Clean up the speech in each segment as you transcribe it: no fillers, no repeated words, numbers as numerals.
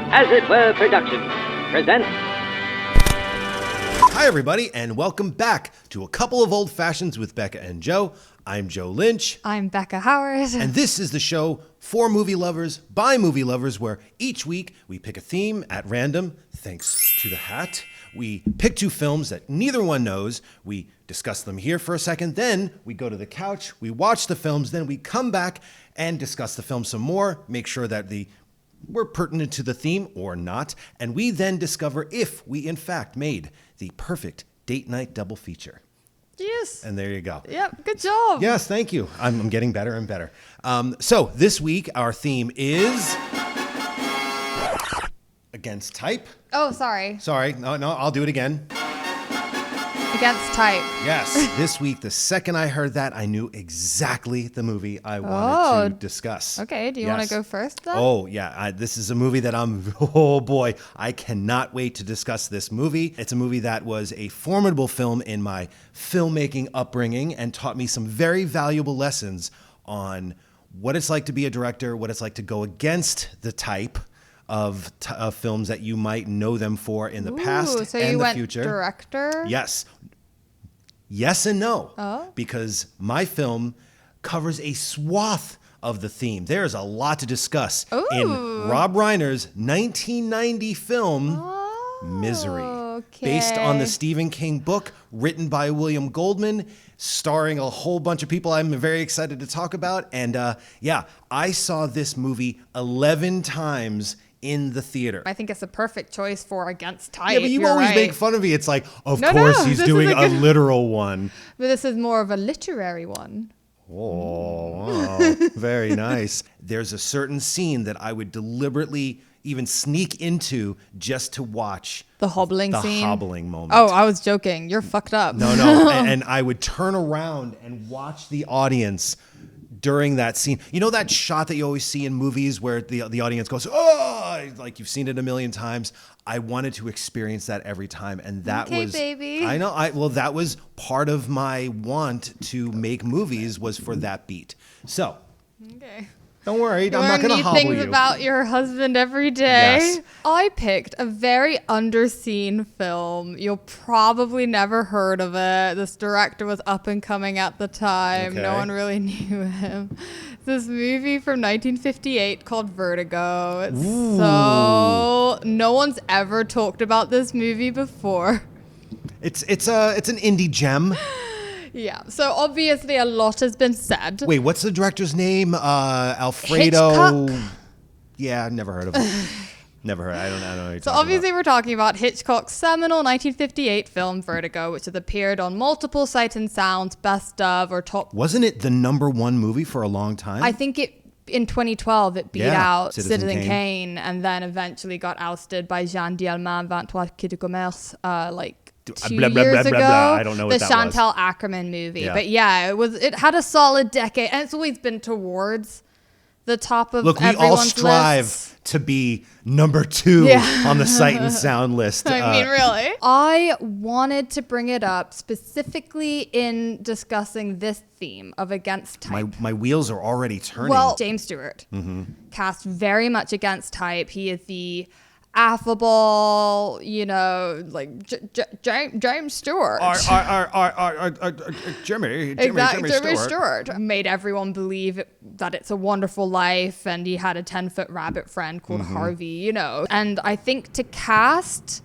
As It Were production presents. Hi, everybody, and welcome back to A Couple of Old Fashions with Becca and Joe. I'm Joe Lynch. I'm Becca Howard. And this is the show for movie lovers, by movie lovers, where each week we pick a theme at random, thanks to the hat. We pick two films that neither one knows. We discuss them here for a second. Then we go to the couch, we watch the films, then we come back and discuss the film some more, make sure that we're pertinent to the theme or not, and we then discover if we in fact made the perfect date night double feature. Yes. And there you go. Yep, good job. Yes, thank you. I'm getting better and better. So this week our theme is Against Type. Oh, sorry. Sorry, no, I'll do it again. Against Type. Yes, this week, the second I heard that, I knew exactly the movie I wanted to discuss. Okay, do you want to go first then? Oh, yeah, this is a movie that oh boy, I cannot wait to discuss this movie. It's a movie that was a formidable film in my filmmaking upbringing and taught me some very valuable lessons on what it's like to be a director, what it's like to go against the type of films that you might know them for in the past so and you the went future. Director? Yes and no. Oh. Because my film covers a swath of the theme. There's a lot to discuss in Rob Reiner's 1990 film Misery. Okay. Based on the Stephen King book written by William Goldman, starring a whole bunch of people I'm very excited to talk about. And I saw this movie 11 times in the theater. I think it's a perfect choice for Against Type. Yeah, but you always make fun of me. It's like, of No, course he's this doing is a literal one. But this is more of a literary one. Oh, wow. Very nice. There's a certain scene that I would deliberately even sneak into just to watch The hobbling scene? The hobbling moment. Oh, I was joking. You're fucked up. No. and I would turn around and watch the audience during that scene. You know that shot that you always see in movies where the audience goes, oh, like you've seen it a million times. I wanted to experience that every time. And that was, baby. I know. That was part of my want to make movies was for that beat. So, Okay. don't worry. I'm not Learn going to new hobble things you. about your husband every day. Yes. I picked a very underseen film. You'll probably never heard of it. This director was up and coming at the time. Okay. No one really knew him. This movie from 1958 called Vertigo. It's no one's ever talked about this movie before. It's an indie gem. Yeah, so obviously a lot has been said. Wait, what's the director's name? Alfredo. Hitchcock? Yeah, never heard of him. Never heard. I don't know. What you're So talking obviously about. we're talking about Hitchcock's seminal 1958 film Vertigo, which has appeared on multiple Sight and Sound's best of or top. Wasn't it the number one movie for a long time? I think in 2012 it beat out Citizen Kane and then eventually got ousted by Jean Dielman, 23 Quai du Commerce, like 2 years ago. I don't know what the that was. Chantal Ackerman movie. Yeah. But yeah, it had a solid decade and it's always been towards the top of Look, we everyone's all strive lists. to be number 2 on the Sight and Sound list. I mean, really? I wanted to bring it up specifically in discussing this theme of Against Type. My wheels are already turning. Well, James Stewart, cast very much against type. He is the affable, like James Stewart. Jimmy Stewart made everyone believe that it's a wonderful life, and he had a 10-foot rabbit friend called Harvey, And I think to cast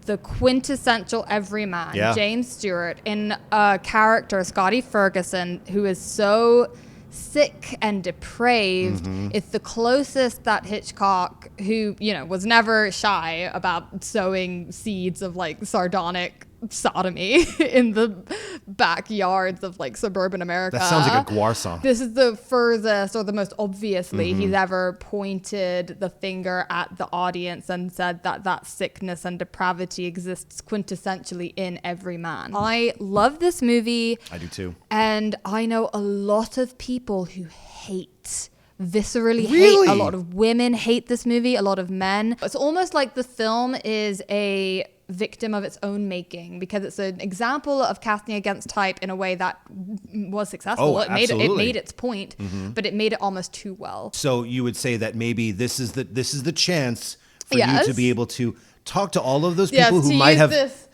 the quintessential everyman, James Stewart, in a character, Scotty Ferguson, who is so sick and depraved, it's the closest that Hitchcock, who was never shy about sowing seeds of like sardonic sodomy in the backyards of like suburban America. That sounds like a Guar song. This is the furthest or the most obviously he's ever pointed the finger at the audience and said that sickness and depravity exists quintessentially in every man. I love this movie. I do too. And I know a lot of people who viscerally hate. A lot of women hate this movie, a lot of men. It's almost like the film is a victim of its own making, because it's an example of casting against type in a way that was successful. Oh, it made its point, but it made it almost too well. So you would say that maybe this is the chance for you Yes. to be able to talk to all of those Yes, people who to might use have. this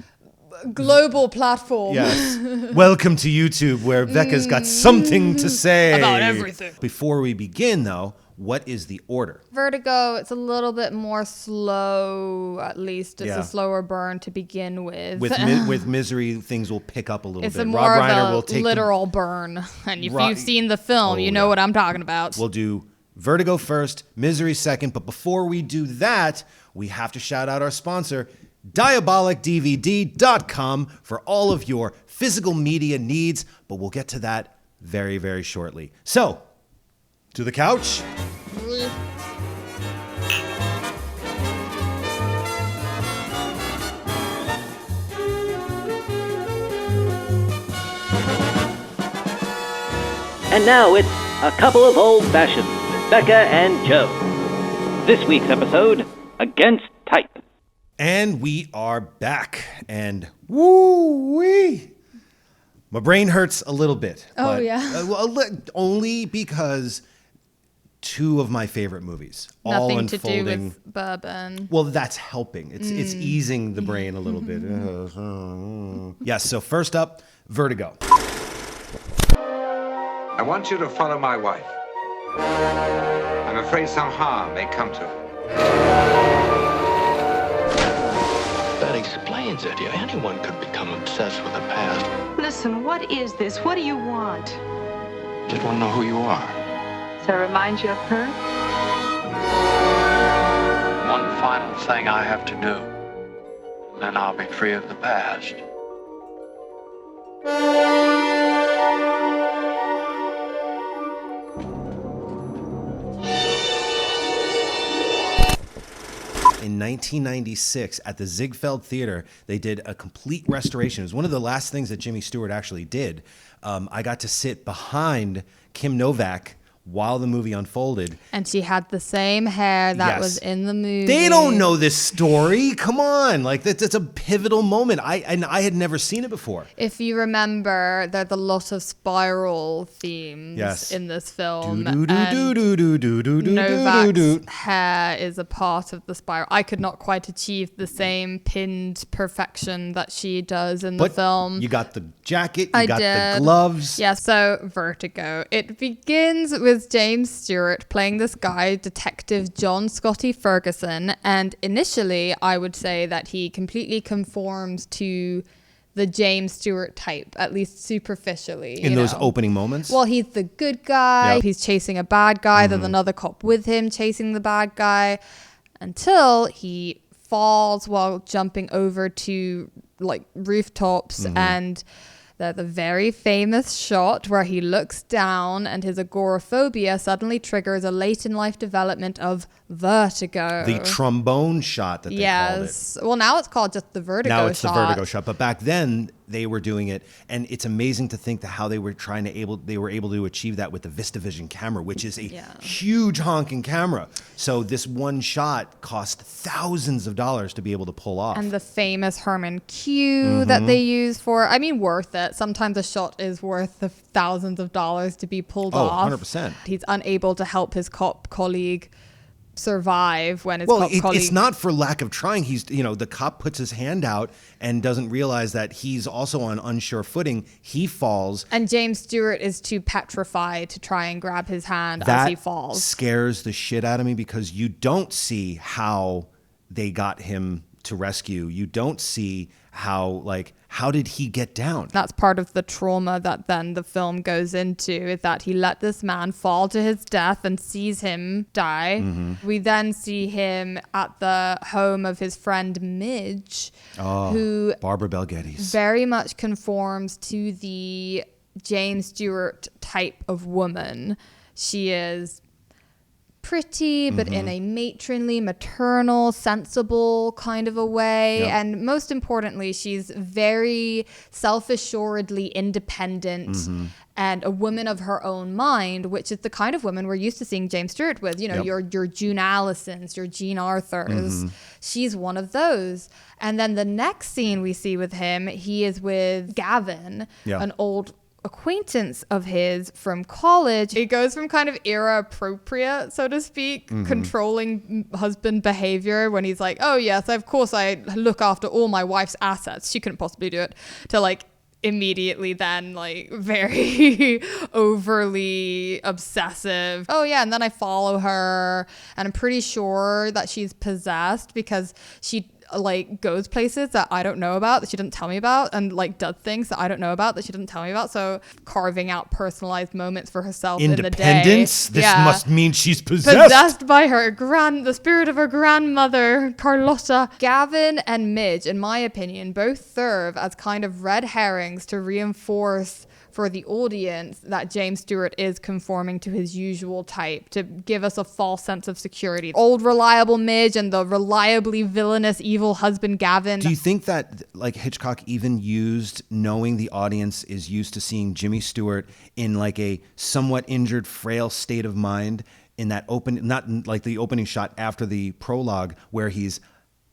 global platform. Yes. Welcome to YouTube, where Becca's got something to say About everything. Before we begin, though, what is the order? Vertigo, it's a little bit more slow, at least. It's Yeah. a slower burn to begin with. With Misery, things will pick up a little It's bit. a Rob more Reiner will of a take literal burn. And if Ro- you've seen the film, Oh, you know yeah. what I'm talking about. We'll do Vertigo first, Misery second. But before we do that, we have to shout out our sponsor, DIABOLIKDVD.com, for all of your physical media needs. But we'll get to that very, very shortly. So, to the couch. And now it's A Couple of Old Fashions with Becca and Joe. This week's episode, Against Type. And we are back. And woo-wee! My brain hurts a little bit. Oh, yeah. Only because two of my favorite movies. all Nothing to do unfolding. with bourbon. Well, that's helping. It's easing the brain a little bit. Yes, so first up, Vertigo. I want you to follow my wife. I'm afraid some harm may come to her. That explains it. Anyone could become obsessed with the past. Listen, what is this? What do you want? Just want to know who you are. Does that remind you of her? One final thing I have to do. Then I'll be free of the past. In 1996, at the Ziegfeld Theater, they did a complete restoration. It was one of the last things that Jimmy Stewart actually did. I got to sit behind Kim Novak while the movie unfolded. And she had the same hair that Yes. was in the movie. They don't know this story. Come on. Like, that's a pivotal moment. I had never seen it before. If you remember, there's a lot of spiral themes Yes. in this film. Do-do-do-do-do-do-do-do-do-do. Novak's hair is a part of the spiral. I could not quite achieve the same pinned perfection that she does in the But film. you got the jacket, you I got did. the gloves. Yeah, so Vertigo. It begins with James Stewart playing this guy, Detective John Scotty Ferguson, and initially I would say that he completely conforms to the James Stewart type, at least superficially. In you those know. opening moments. Well, he's the good guy. Yep. He's chasing a bad guy. There's another cop with him chasing the bad guy until he falls while jumping over to like rooftops and there's a very famous shot where he looks down and his agoraphobia suddenly triggers a late in life development of vertigo. the trombone shot that they called it. Yes. Well, now it's called just the vertigo shot. Now it's the vertigo shot, but back then they were doing it, and it's amazing to think that how they were able to achieve that with the VistaVision camera, which is a huge honking camera. So this one shot cost thousands of dollars to be able to pull off. And the famous Herman cue that they use for, I mean, worth it. Sometimes a shot is worth the thousands of dollars to be pulled off. 100%. He's unable to help his cop colleague survive when his cop colleague... it's not for lack of trying. He's, the cop puts his hand out and doesn't realize that he's also on unsure footing. He falls. And James Stewart is too petrified to try and grab his hand as he That falls. scares the shit out of me because you don't see how they got him to rescue. You don't see how did he get down? That's part of the trauma that then the film goes into, is that he let this man fall to his death and sees him die. We then see him at the home of his friend Midge, who Barbara Bel Geddes. very much conforms to the James Stewart type of woman. She is pretty, but in a matronly, maternal, sensible kind of a way. Yep. And most importantly, she's very self-assuredly independent and a woman of her own mind, which is the kind of woman we're used to seeing James Stewart with. Yep. your June Allisons, your Jean Arthurs. She's one of those. And then the next scene we see with him, he is with Gavin, Yeah. an old acquaintance of his from college. It goes from kind of era appropriate, so to speak, controlling husband behavior when he's like, oh yes, of course I look after all my wife's assets. She couldn't possibly do it. To like immediately then like very overly obsessive. Oh yeah, and then I follow her and I'm pretty sure that she's possessed because she like goes places that I don't know about, that she didn't tell me about, and like does things that I don't know about that she didn't tell me about. So carving out personalized moments for herself in the day. Independence? This must mean she's possessed. Possessed by the spirit of her grandmother, Carlotta. Gavin and Midge, in my opinion, both serve as kind of red herrings to reinforce for the audience that James Stewart is conforming to his usual type, to give us a false sense of security. Old reliable Midge and the reliably villainous evil husband Gavin. Do you think that like Hitchcock even used knowing the audience is used to seeing Jimmy Stewart in like a somewhat injured, frail state of mind in that not like the opening shot after the prologue where he's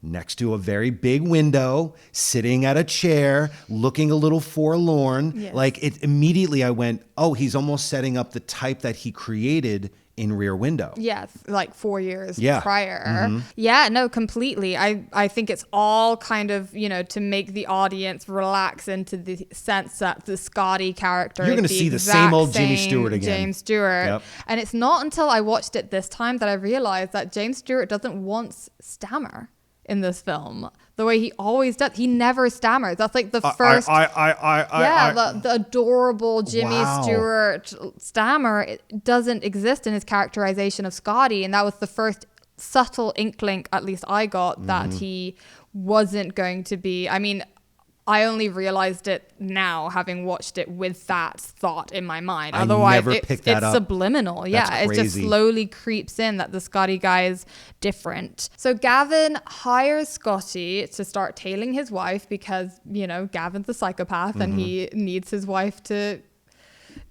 next to a very big window, sitting at a chair, looking a little forlorn. Yes. Like it immediately I went, oh, he's almost setting up the type that he created in Rear Window. Yes, like 4 years prior. Mm-hmm. Yeah, no, completely. I think it's all kind of, to make the audience relax into the sense that the Scotty character You're going to see the same old Jimmy Stewart again. James Stewart. Yep. And it's not until I watched it this time that I realized that James Stewart doesn't once stammer in this film the way he always does. He never stammers. That's like the first the adorable Jimmy Stewart stammer. It doesn't exist in his characterization of Scotty, and that was the first subtle inkling, at least I got, that he wasn't going to be. I mean, I only realized it now, having watched it with that thought in my mind. Otherwise, it's subliminal. That's it just slowly creeps in that the Scotty guy is different. So Gavin hires Scotty to start tailing his wife because, Gavin's a psychopath and he needs his wife to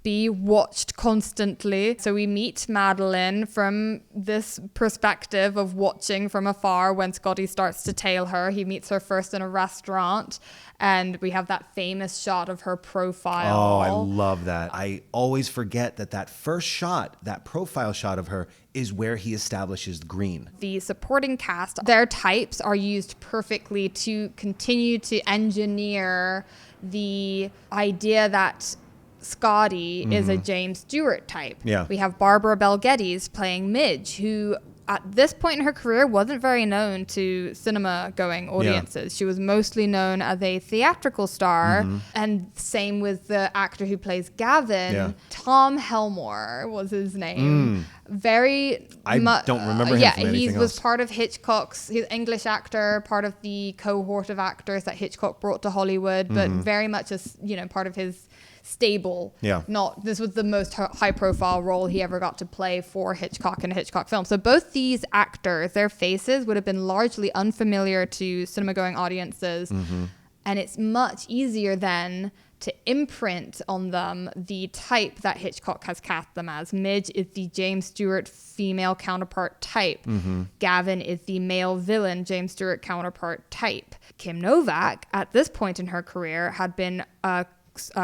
be watched constantly. So we meet Madeline from this perspective of watching from afar when Scotty starts to tail her. He meets her first in a restaurant and we have that famous shot of her profile. Oh, I love that. I always forget that first shot, that profile shot of her, is where he establishes green. The supporting cast, their types are used perfectly to continue to engineer the idea that Scotty is a James Stewart type. Yeah. We have Barbara Bel Geddes playing Midge, who at this point in her career wasn't very known to cinema-going audiences. Yeah. She was mostly known as a theatrical star, and same with the actor who plays Gavin. Yeah. Tom Helmore was his name. I don't remember him from anything else. He was part of Hitchcock's, he's an English actor, part of the cohort of actors that Hitchcock brought to Hollywood, but very much as, part of his stable. Yeah. This was the most high profile role he ever got to play for Hitchcock in a Hitchcock film. So both these actors, their faces would have been largely unfamiliar to cinema going audiences. And it's much easier then to imprint on them the type that Hitchcock has cast them as. Midge is the James Stewart female counterpart type. Gavin is the male villain James Stewart counterpart type. Kim Novak, at this point in her career, had been a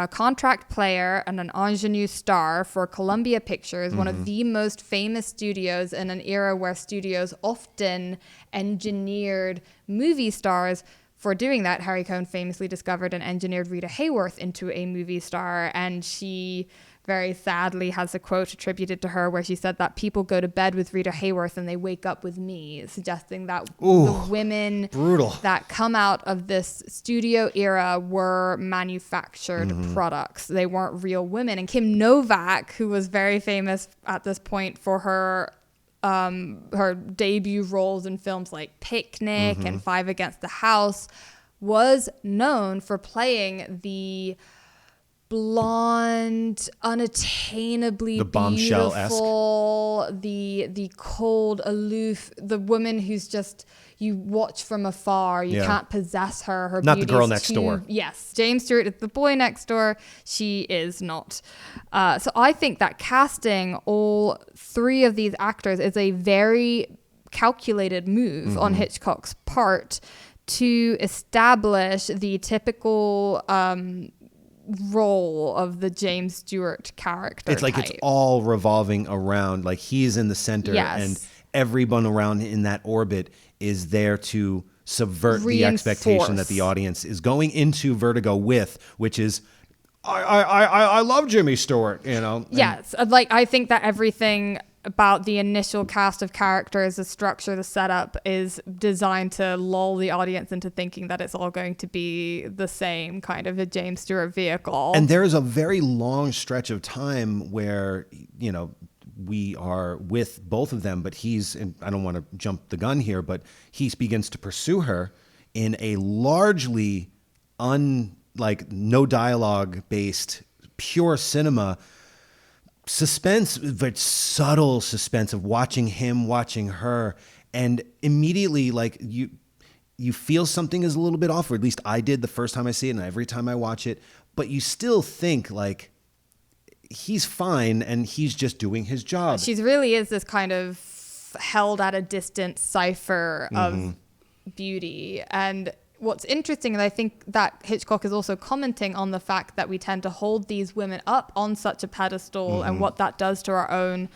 contract player and an ingenue star for Columbia Pictures, one of the most famous studios in an era where studios often engineered movie stars. For doing that, Harry Cohn famously discovered and engineered Rita Hayworth into a movie star, and she very sadly has a quote attributed to her where she said that people go to bed with Rita Hayworth and they wake up with me, suggesting that the women that come out of this studio era were manufactured products. They weren't real women. And Kim Novak, who was very famous at this point for her debut roles in films like Picnic and Five Against the House, was known for playing the blonde, unattainably beautiful, the cold, aloof, the woman who's just, you watch from afar, you can't possess her. Her not the girl next door. Yes, James Stewart is the boy next door. She is not. So I think that casting all three of these actors is a very calculated move on Hitchcock's part to establish the typical role of the James Stewart character. It's like type. it's all revolving around, like he's in the center, Yes. and everyone around in that orbit is there to subvert the expectation that the audience is going into Vertigo with, which is, I love Jimmy Stewart, you know. Yes, like I think that everything about the initial cast of characters, the structure, the setup is designed to lull the audience into thinking that it's all going to be the same kind of a James Stewart vehicle. And there is a very long stretch of time where, you know, we are with both of them, but he's, and I don't want to jump the gun here, but he begins to pursue her in a largely no dialogue based pure cinema suspense, but subtle suspense of watching him, watching her, and immediately like you feel something is a little bit off, or at least I did the first time I see it and every time I watch it, but you still think like he's fine and he's just doing his job. She really is this kind of held at a distance cipher of beauty. And what's interesting, and I think that Hitchcock is also commenting on the fact that we tend to hold these women up on such a pedestal and what that does to our own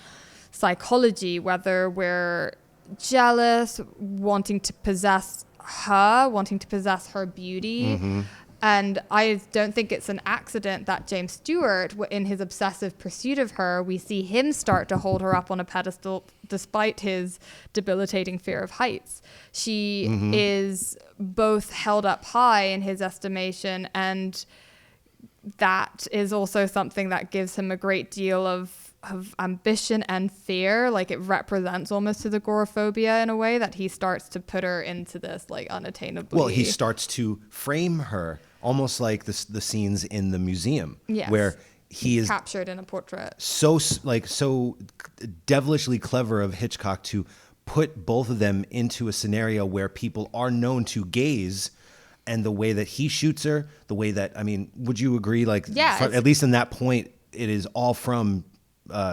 psychology, whether we're jealous, wanting to possess her beauty. And I don't think it's an accident that James Stewart, in his obsessive pursuit of her, we see him start to hold her up on a pedestal despite his debilitating fear of heights. She is both held up high in his estimation, and that is also something that gives him a great deal of ambition and fear. Like it represents almost his agoraphobia in a way that he starts to put her into this like unattainably. Well, he starts to frame her almost like the scenes in the museum, where he is captured in a portrait. So devilishly clever of Hitchcock to put both of them into a scenario where people are known to gaze. And the way that he shoots her, the way that, I mean, would you agree? Like, at least in that point, it is all from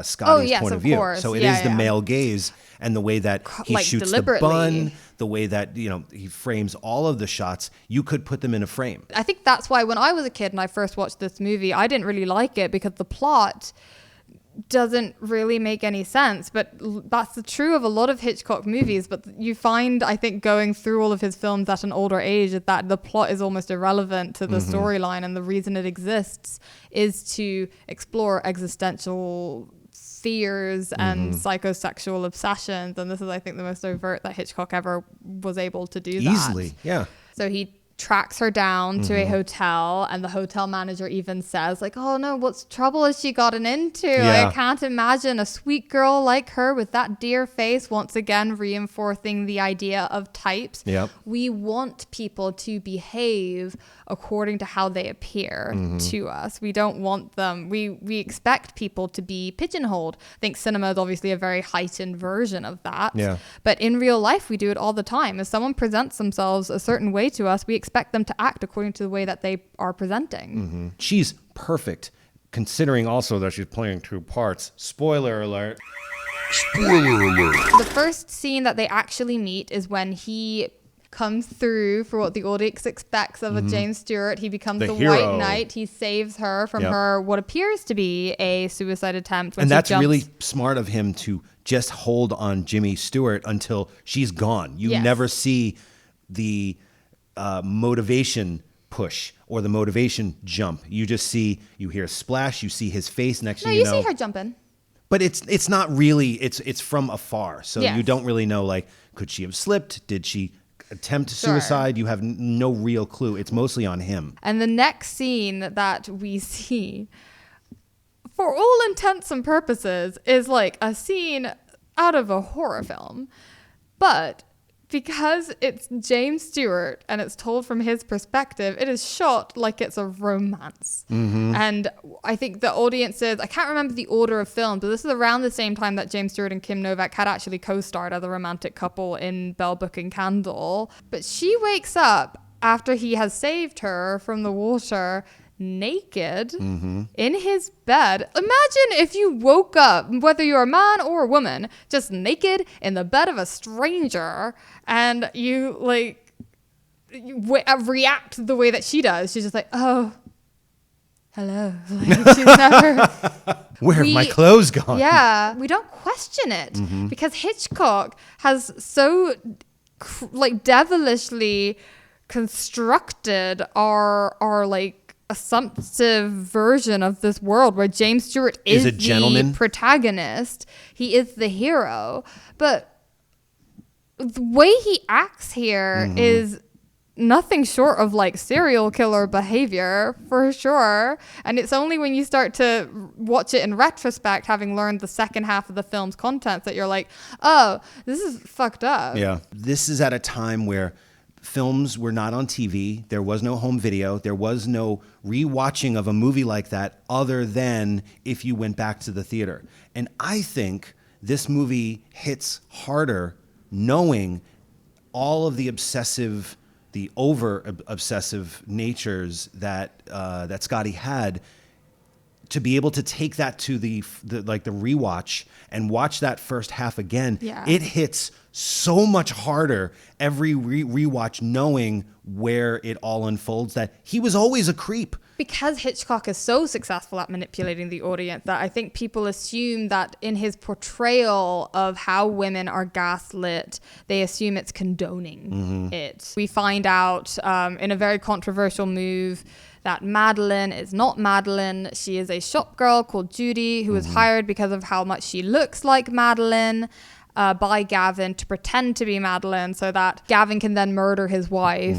Scotty's point of view. Course. So it is the male gaze, and the way that he shoots the bun, the way that, you know, he frames all of the shots, you could put them in a frame. I think that's why when I was a kid and I first watched this movie, I didn't really like it because the plot doesn't really make any sense. But that's true of a lot of Hitchcock movies. But you find, I think, going through all of his films at an older age, that the plot is almost irrelevant to the storyline, and the reason it exists is to explore existential fears and psychosexual obsessions. And this is, I think, the most overt that Hitchcock ever was able to do that. Easily, yeah. So he tracks her down to a hotel, and the hotel manager even says like, oh no, what's trouble has she gotten into? I can't imagine a sweet girl like her with that dear face, once again reinforcing the idea of types. We want people to behave according to how they appear to us. We don't want them, we expect people to be pigeonholed. I think cinema is obviously a very heightened version of that, but in real life we do it all the time. If someone presents themselves a certain way to us, we expect them to act according to the way that they are presenting. She's perfect, considering also that she's playing two parts. Spoiler alert. The first scene that they actually meet is when he comes through for what the audience expects of a James Stewart. He becomes the White Knight. He saves her from her what appears to be a suicide attempt. And that's really smart of him to just hold on Jimmy Stewart until she's gone. You never see the motivation push or the motivation jump. You just see, you hear a splash, you see his face, next thing you know. You see her jumping. But it's not really, it's from afar. So you don't really know, like, could she have slipped? Did she attempt suicide? You have no real clue. It's mostly on him. And the next scene that we see, for all intents and purposes, is like a scene out of a horror film. But because it's James Stewart and it's told from his perspective, it is shot like it's a romance. And I think the audiences, I can't remember the order of films, but this is around the same time that James Stewart and Kim Novak had actually co-starred as a romantic couple in Bell, Book and Candle. But she wakes up after he has saved her from the water naked in his bed. Imagine if you woke up, whether you're a man or a woman, just naked in the bed of a stranger, and you like react the way that she does. She's just like, oh, hello. Like, she's never... Where have my clothes gone? Yeah, we don't question it because Hitchcock has so devilishly constructed our like assumptive version of this world where James Stewart is a gentleman, the protagonist. He is the hero, but the way he acts here is nothing short of like serial killer behavior for sure. And it's only when you start to watch it in retrospect, having learned the second half of the film's contents, that you're like, oh, this is fucked up. Yeah. This is at a time where films were not on TV. There was no home video. There was no rewatching of a movie like that other than if you went back to the theater. And I think this movie hits harder knowing all of the over obsessive natures that that Scotty had, to be able to take that to the rewatch and watch that first half again. Yeah. It hits so much harder every rewatch, knowing where it all unfolds, that he was always a creep. Because Hitchcock is so successful at manipulating the audience, that I think people assume that in his portrayal of how women are gaslit, they assume it's condoning it. We find out in a very controversial move that Madeline is not Madeline. She is a shop girl called Judy, who is hired because of how much she looks like Madeline by Gavin to pretend to be Madeline, so that Gavin can then murder his wife.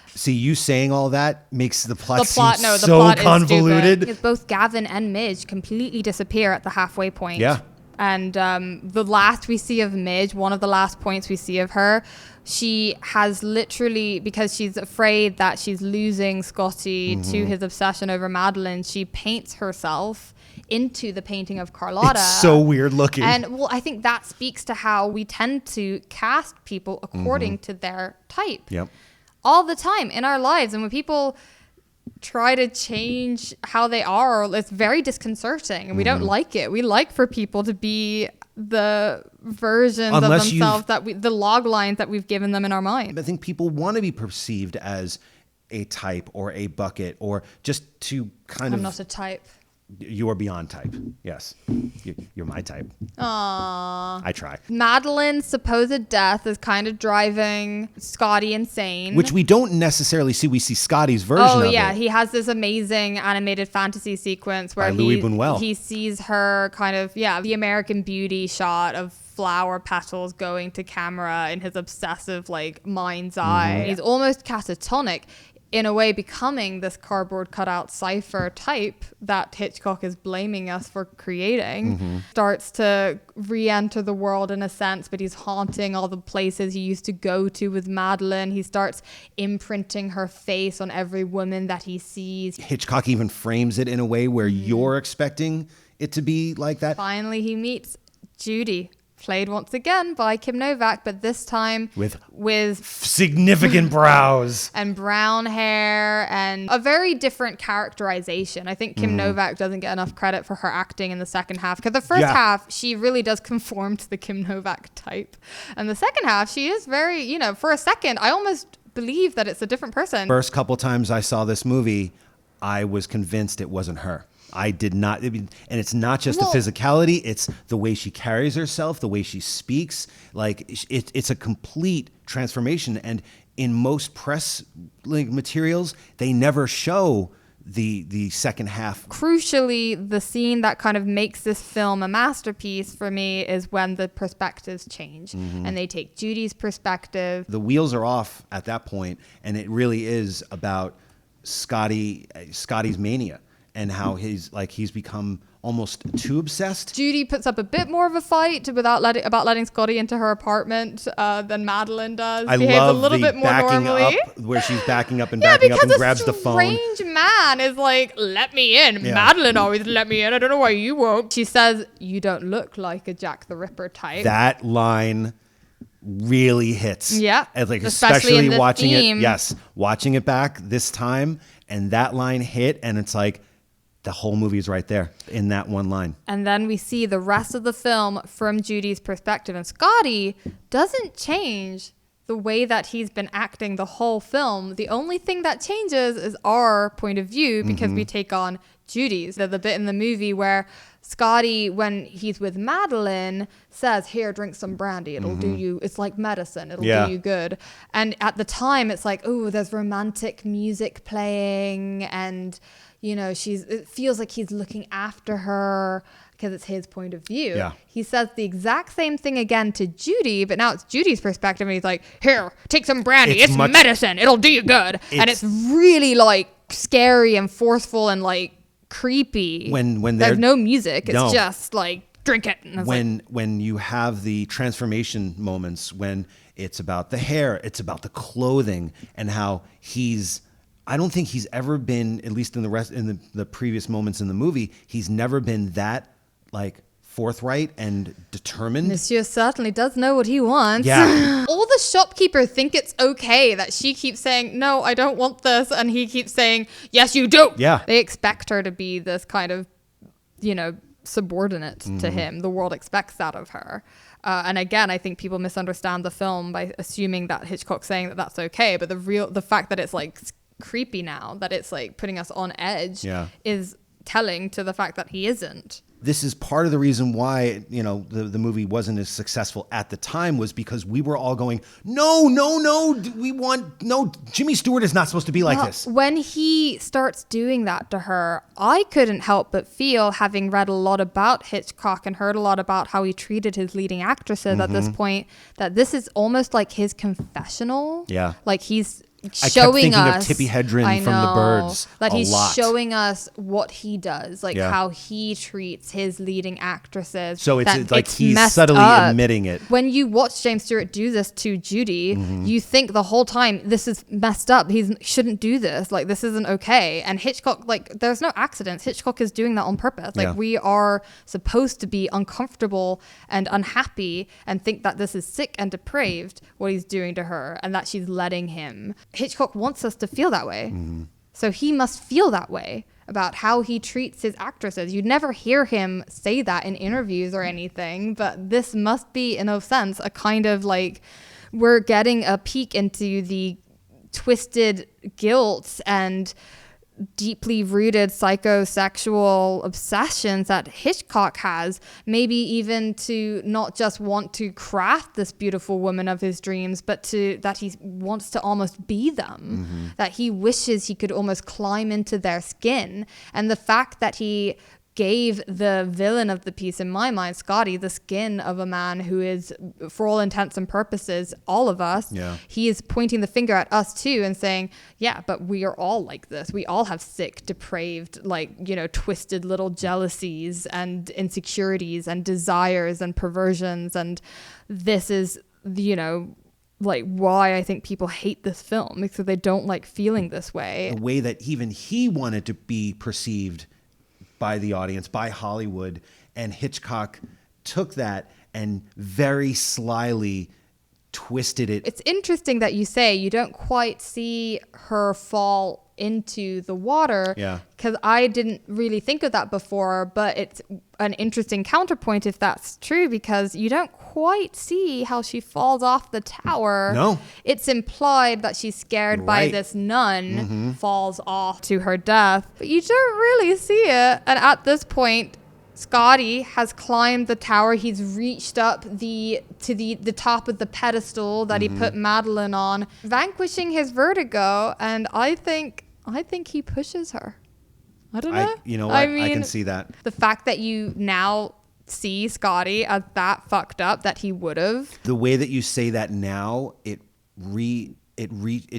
See, you saying all that makes the plot seem The so plot convoluted. Because both Gavin and Midge completely disappear at the halfway point. Yeah. And the last we see of Midge, one of the last points we see of her, she has literally, because she's afraid that she's losing Scotty to his obsession over Madeline, she paints herself into the painting of Carlotta. It's so weird looking. And well, I think that speaks to how we tend to cast people according to their type. Yep. All the time in our lives. And when people try to change how they are, it's very disconcerting, and we don't like it. We like for people to be the versions of themselves the log lines that we've given them in our mind. I think people want to be perceived as a type or a bucket, or just to kind of... I'm not a type. You are beyond type. Yes. You're my type. Aww. I try. Madeline's supposed death is kind of driving Scotty insane. Which we don't necessarily see. We see Scotty's version of it. Oh, yeah. He has this amazing animated fantasy sequence where By Louis Buñuel. He sees her kind of, the American Beauty shot of flower petals going to camera in his obsessive, mind's eye. He's almost catatonic, in a way becoming this cardboard cutout cipher type that Hitchcock is blaming us for creating. Starts to re-enter the world in a sense, but he's haunting all the places he used to go to with Madeline. He starts imprinting her face on every woman that he sees. Hitchcock even frames it in a way where you're expecting it to be like that. Finally, he meets Judy, played once again by Kim Novak, but this time with significant brows and brown hair and a very different characterization. I think Kim Novak doesn't get enough credit for her acting in the second half, because the first half she really does conform to the Kim Novak type, and the second half she is very, for a second I almost believe that it's a different person. First couple times I saw this movie, I was convinced it wasn't her. I did not, and it's not just the physicality, it's the way she carries herself, the way she speaks. It's a complete transformation. And in most press materials, they never show the second half. Crucially, the scene that kind of makes this film a masterpiece for me is when the perspectives change and they take Judy's perspective. The wheels are off at that point, and it really is about Scotty's mania. And how he's become almost too obsessed. Judy puts up a bit more of a fight about letting Scotty into her apartment than Madeline does. I Behaves love a little the bit more backing normally. up, where she's backing up and backing up and grabs the phone. Because a strange man is like, let me in. Yeah. Madeline always let me in. I don't know why you won't. She says, you don't look like a Jack the Ripper type. That line really hits. Yeah. Especially watching theme. It. Yes. Watching it back this time, and that line hit, and it's like, the whole movie is right there in that one line. And then we see the rest of the film from Judy's perspective. And Scotty doesn't change the way that he's been acting the whole film, the only thing that changes is our point of view because we take on Judy's. The bit in the movie where Scotty, when he's with Madeline, says, here, drink some brandy. It'll do you. It's like medicine. It'll do you good. And at the time, it's like, oh, there's romantic music playing. And, you know, it feels like he's looking after her because it's his point of view. Yeah. He says the exact same thing again to Judy, but now it's Judy's perspective. And he's like, here, take some brandy. It's medicine. It'll do you good. And it's really like scary and forceful and like creepy. When there's no music, it's just like drink it. And when you have the transformation moments, when it's about the hair, it's about the clothing, and how I don't think he's ever been, at least in the previous moments in the movie, he's never been that like forthright and determined. Monsieur certainly does know what he wants. Yeah. All the shopkeepers think it's okay that she keeps saying, no, I don't want this. And he keeps saying, yes, you do. Yeah. They expect her to be this kind of, you know, subordinate to him. The world expects that of her. And again, I think people misunderstand the film by assuming that Hitchcock's saying that that's okay. But the fact that it's like creepy now, that it's like putting us on edge is telling to the fact that he isn't. This is part of the reason why, you know, the movie wasn't as successful at the time, was because we were all going, no, Jimmy Stewart is not supposed to be like this. When he starts doing that to her, I couldn't help but feel, having read a lot about Hitchcock and heard a lot about how he treated his leading actresses at this point, that this is almost like his confessional. Yeah. Like he's I showing kept thinking us of Tippi Hedren from The Birds that he's a lot. showing us what he does, like how he treats his leading actresses. So it's like he's messed subtly up. admitting it. When you watch James Stewart do this to Judy, you think the whole time, this is messed up. He shouldn't do this. Like, this isn't okay. And Hitchcock, like, there's no accidents. Hitchcock is doing that on purpose. Like, we are supposed to be uncomfortable and unhappy and think that this is sick and depraved, what he's doing to her, and that she's letting him. Hitchcock wants us to feel that way. So he must feel that way about how he treats his actresses. You'd never hear him say that in interviews or anything, but this must be, in a sense, a kind of like, we're getting a peek into the twisted guilt and deeply rooted psychosexual obsessions that Hitchcock has, maybe even to not just want to craft this beautiful woman of his dreams, but that he wants to almost be them, that he wishes he could almost climb into their skin. And the fact that he gave the villain of the piece, in my mind, Scotty, the skin of a man who is, for all intents and purposes, all of us. Yeah. He is pointing the finger at us too and saying, yeah, but we are all like this. We all have sick, depraved, like, you know, twisted little jealousies and insecurities and desires and perversions. And this is, you know, like why I think people hate this film, because they don't like feeling this way. The way that even he wanted to be perceived by the audience, by Hollywood, and Hitchcock took that and very slyly twisted it. It's interesting that you say you don't quite see her fall into the water, because I didn't really think of that before, but it's an interesting counterpoint if that's true, because you don't quite see how she falls off the tower. No. It's implied that she's scared by this nun, falls off to her death, but you don't really see it. And at this point, Scotty has climbed the tower. He's reached up to the top of the pedestal that he put Madeline on, vanquishing his vertigo, and I think he pushes her. I don't know. You know what? I mean, I can see that. The fact that you now see Scotty as that fucked up that he would have. The way that you say that now, it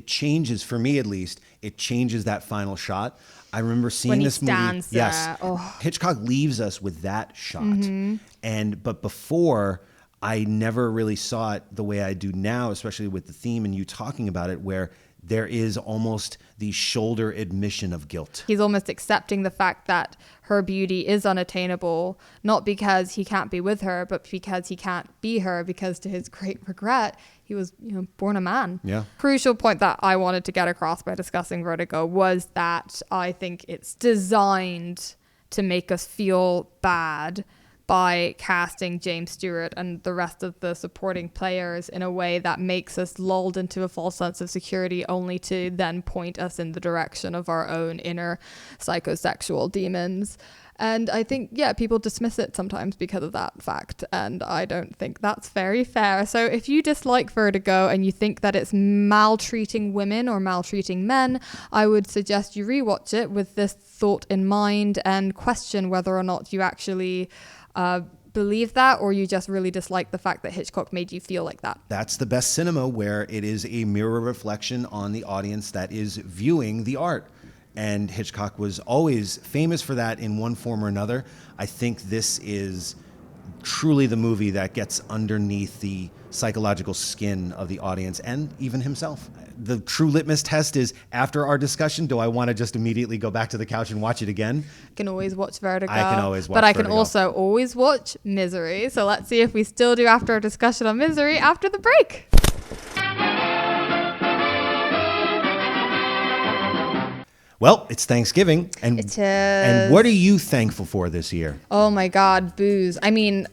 changes, for me at least. It changes that final shot. I remember seeing this movie. Yes. Hitchcock leaves us with that shot. But before, I never really saw it the way I do now, especially with the theme and you talking about it, where there is almost the shoulder admission of guilt. He's almost accepting the fact that her beauty is unattainable, not because he can't be with her, but because he can't be her, because to his great regret, he was, you know, born a man. Yeah. Crucial point that I wanted to get across by discussing Vertigo was that I think it's designed to make us feel bad by casting James Stewart and the rest of the supporting players in a way that makes us lulled into a false sense of security, only to then point us in the direction of our own inner psychosexual demons. And I think, people dismiss it sometimes because of that fact. And I don't think that's very fair. So if you dislike Vertigo and you think that it's maltreating women or maltreating men, I would suggest you rewatch it with this thought in mind and question whether or not you actually believe that, or you just really dislike the fact that Hitchcock made you feel like that. That's the best cinema, where it is a mirror reflection on the audience that is viewing the art. And Hitchcock was always famous for that in one form or another. I think this is truly the movie that gets underneath the psychological skin of the audience and even himself. The true litmus test is, after our discussion, do I want to just immediately go back to the couch and watch it again? I can always watch Vertigo. I can always watch But I can Vertigo. also always watch Misery. So let's see if we still do after our discussion on Misery after the break. Well, it's Thanksgiving, and It is. And what are you thankful for this year? Oh my God, booze. I mean,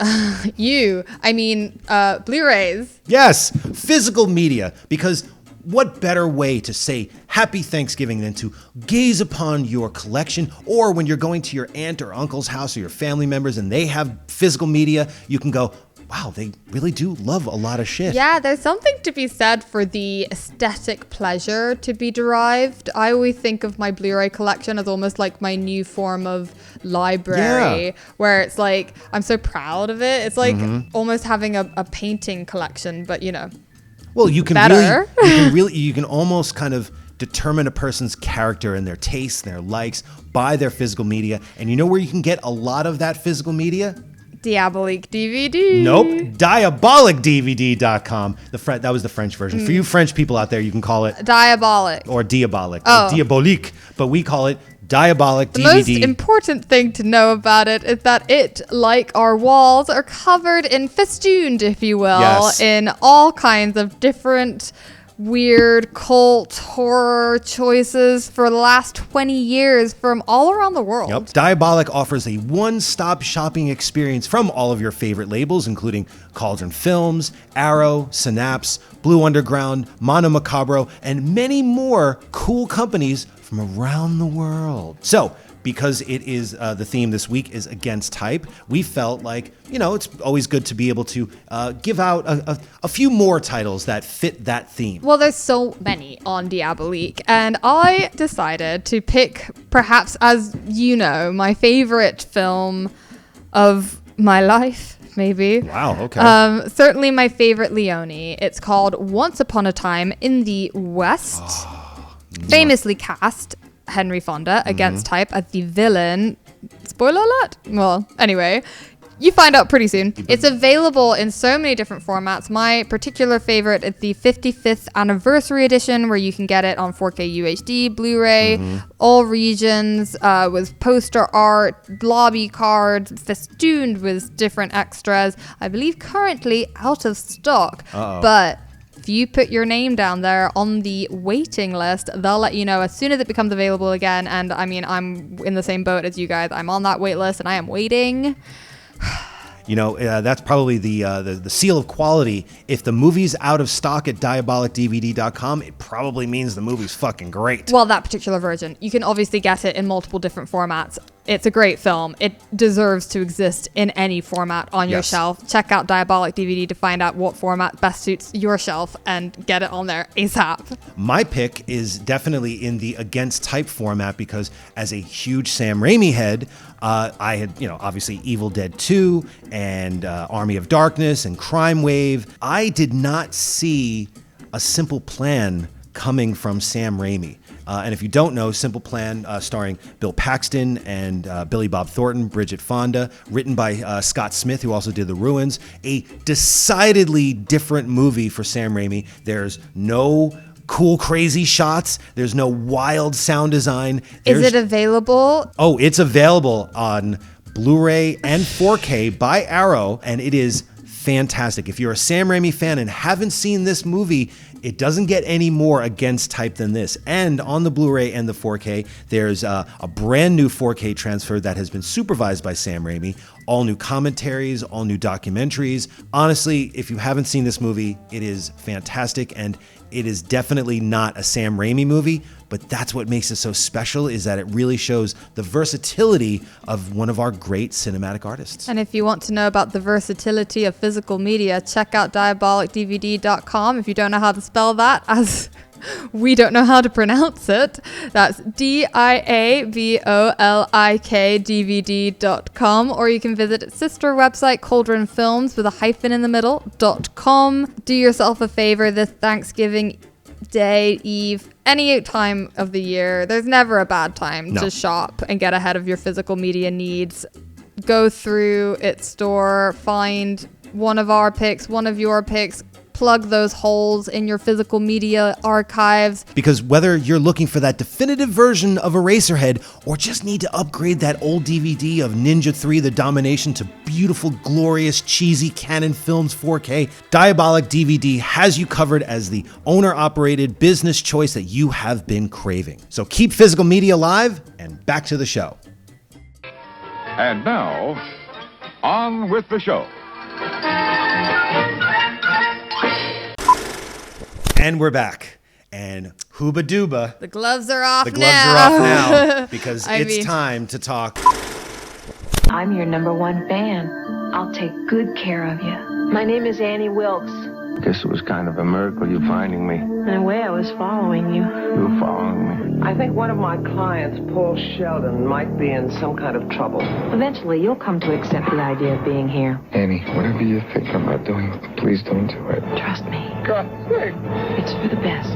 Blu-rays. Yes, physical media, because what better way to say Happy Thanksgiving than to gaze upon your collection, or when you're going to your aunt or uncle's house or your family members and they have physical media, you can go, wow, they really do love a lot of shit. Yeah, there's something to be said for the aesthetic pleasure to be derived. I always think of my Blu-ray collection as almost like my new form of library, where it's like, I'm so proud of it. It's like almost having a painting collection, but Well, you can better. you can almost kind of determine a person's character and their tastes and their likes by their physical media. And you know where you can get a lot of that physical media? DIABOLIK DVD. Nope. DiabolikDVD.com. That was the French version. For you French people out there, you can call it Diabolik. or Diabolic Oh. or Diabolique, but we call it Diabolik The DVD. most important thing to know about it is that it, like our walls, are covered in festooned, if you will, Yes. in all kinds of different weird cult horror choices for the last 20 years from all around the world. Yep. Diabolik offers a one-stop shopping experience from all of your favorite labels, including Cauldron Films, Arrow, Synapse, Blue Underground, Mono Macabro, and many more cool companies from around the world. So, because it is the theme this week is against type, we felt like, it's always good to be able to give out a few more titles that fit that theme. Well, there's so many on Diabolik, and I decided to pick, perhaps, as you know, my favorite film of my life, maybe. Wow, okay. Certainly my favorite Leone. It's called Once Upon a Time in the West. Famously cast Henry Fonda against type as the villain. Spoiler alert? Well, anyway, you find out pretty soon. It's available in so many different formats. My particular favorite is the 55th anniversary edition, where you can get it on 4K UHD, Blu-ray, all regions, with poster art, lobby cards, festooned with different extras. I believe currently out of stock, but if you put your name down there on the waiting list, they'll let you know as soon as it becomes available again. And I mean, I'm in the same boat as you guys. I'm on that wait list and I am waiting. That's probably the seal of quality. If the movie's out of stock at DiabolikDVD.com, it probably means the movie's fucking great. Well, that particular version. You can obviously get it in multiple different formats. It's a great film. It deserves to exist in any format on your Yes. shelf. Check out Diabolik DVD to find out what format best suits your shelf and get it on there ASAP. My pick is definitely in the against type format because, as a huge Sam Raimi head, I had, obviously Evil Dead 2 and Army of Darkness and Crime Wave. I did not see A Simple Plan coming from Sam Raimi. And if you don't know, Simple Plan, starring Bill Paxton and Billy Bob Thornton, Bridget Fonda, written by Scott Smith, who also did The Ruins, a decidedly different movie for Sam Raimi. There's no cool, crazy shots. There's no wild sound design. Is it available? Oh, it's available on Blu-ray and 4K by Arrow, and it is fantastic. If you're a Sam Raimi fan and haven't seen this movie, it doesn't get any more against type than this. And on the Blu-ray and the 4K, there's a brand new 4K transfer that has been supervised by Sam Raimi. All new commentaries, all new documentaries. Honestly, if you haven't seen this movie, it is fantastic, and it is definitely not a Sam Raimi movie, but that's what makes it so special, is that it really shows the versatility of one of our great cinematic artists. And if you want to know about the versatility of physical media, check out diabolicdvd.com. If you don't know how to spell that, as we don't know how to pronounce it, that's diabolik.com, or you can visit its sister website, Cauldron Films, with a hyphen in the middle, .com. Do yourself a favor this Thanksgiving Day, Eve, any time of the year. There's never a bad time to shop and get ahead of your physical media needs. Go through its store, find one of our picks, one of your picks, plug those holes in your physical media archives. Because whether you're looking for that definitive version of Eraserhead or just need to upgrade that old DVD of Ninja 3 The Domination to beautiful, glorious, cheesy Canon Films 4K, Diabolik DVD has you covered as the owner-operated business choice that you have been craving. So keep physical media alive, and back to the show. And now, on with the show. And we're back. And hooba dooba. The gloves are off now. The gloves are off now because it's time to talk. I'm your #1 fan. I'll take good care of you. My name is Annie Wilkes. Guess it was kind of a miracle you finding me. In a way, I was following you. You were following me. I think one of my clients, Paul Sheldon, might be in some kind of trouble. Eventually, you'll come to accept the idea of being here. Annie, whatever you think about doing, please don't do it. Trust me. God's sake. It's for the best.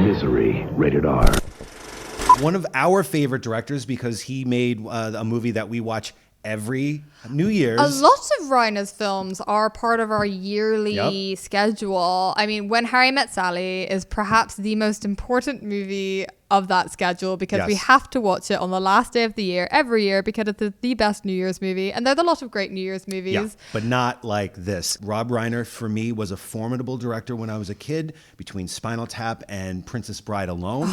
Misery, rated R. One of our favorite directors, because he made a movie that we watch every New Year's. A lot of Reiner's films are part of our yearly schedule. I mean, When Harry Met Sally is perhaps the most important movie of that schedule, because we have to watch it on the last day of the year every year, because it's the best New Year's movie. And there's a lot of great New Year's movies. Yeah, but not like this. Rob Reiner, for me, was a formidable director when I was a kid, between Spinal Tap and Princess Bride alone.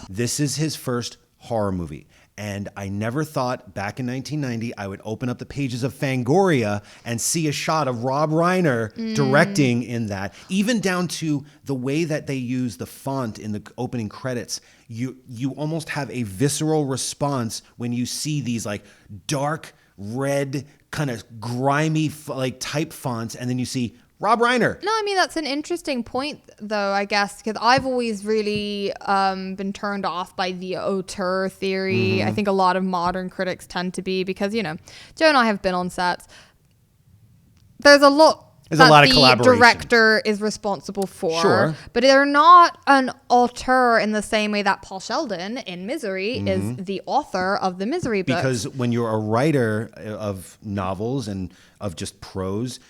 This is his first horror movie. And I never thought back in 1990 I would open up the pages of Fangoria and see a shot of Rob Reiner directing in that. Even down to the way that they use the font in the opening credits. You almost have a visceral response when you see these like dark red, kind of grimy like type fonts, and then you see Rob Reiner. No, I mean, that's an interesting point, though, I guess, because I've always really been turned off by the auteur theory. I think a lot of modern critics tend to be, because, you know, Joe and I have been on sets. There's a lot of the collaboration. Director is responsible for. Sure. But they're not an auteur in the same way that Paul Sheldon in Misery is the author of the Misery books. Because when you're a writer of novels and of just prose,